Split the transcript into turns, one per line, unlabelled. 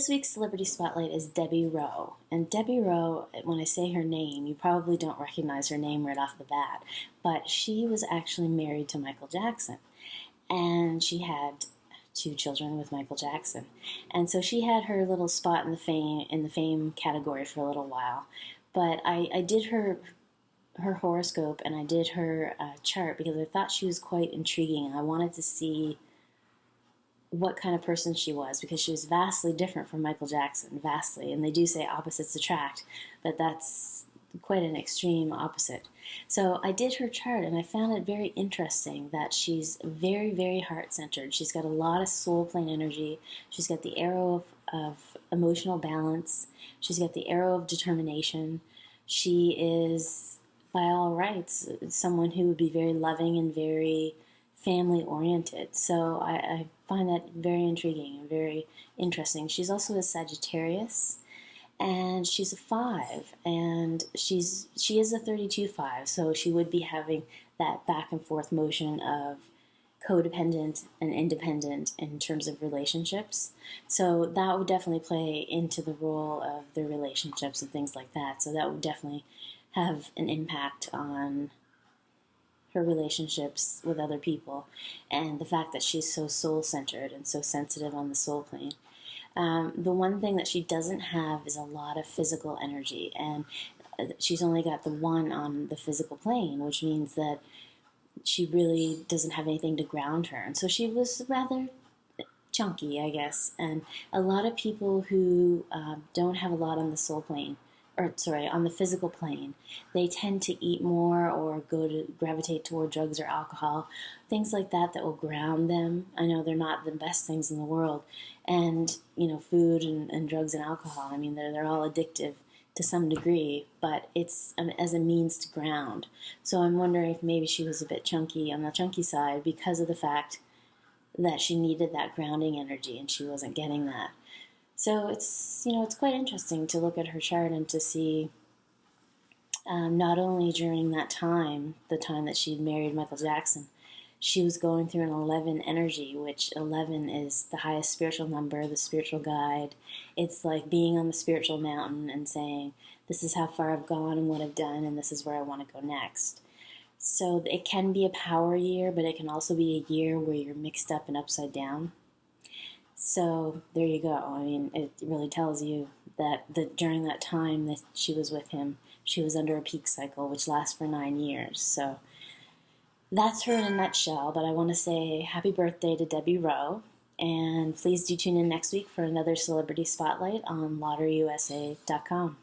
this week's Celebrity Spotlight is Debbie Rowe. And Debbie Rowe, when I say her name, you probably don't recognize her name right off the bat, but she was actually married to Michael Jackson. And she had 2 children with Michael Jackson. And so she had her little spot in the fame category for a little while. But I did her horoscope and I did her chart because I thought she was quite intriguing. I wanted to see what kind of person she was, because she was vastly different from Michael Jackson, vastly. And they do say opposites attract, but that's quite an extreme opposite. So I did her chart and I found it very interesting that she's very, very heart-centered. She's got a lot of soul plane energy. She's got the arrow of emotional balance. She's got the arrow of determination. She is, by all rights, someone who would be very loving and very family-oriented. So I find that very intriguing and very interesting. She's also a Sagittarius, and she's a 5, and she is a 32-5, so she would be having that back and forth motion of codependent and independent in terms of relationships. So that would definitely play into the role of their relationships and things like that. So that would definitely have an impact on her relationships with other people, and the fact that she's so soul-centered and so sensitive on the soul plane. The one thing that she doesn't have is a lot of physical energy, and she's only got the 1 on the physical plane, which means that she really doesn't have anything to ground her. And so she was rather chunky, I guess. And a lot of people who don't have a lot on the soul plane, on the physical plane, they tend to eat more or gravitate toward drugs or alcohol, things like that will ground them. I know they're not the best things in the world, and food and drugs and alcohol, I mean, they're all addictive to some degree, but it's as a means to ground. So I'm wondering if maybe she was a bit chunky, on the chunky side, because of the fact that she needed that grounding energy and she wasn't getting that. So it's quite interesting to look at her chart and to see not only during that time, the time that she married Michael Jackson, she was going through an 11 energy, which 11 is the highest spiritual number, the spiritual guide. It's like being on the spiritual mountain and saying, this is how far I've gone and what I've done, and this is where I want to go next. So it can be a power year, but it can also be a year where you're mixed up and upside down. So there you go. I mean, it really tells you that during that time that she was with him, she was under a peak cycle, which lasts for 9 years. So that's her in a nutshell. But I want to say happy birthday to Debbie Rowe. And please do tune in next week for another Celebrity Spotlight on LotteryUSA.com.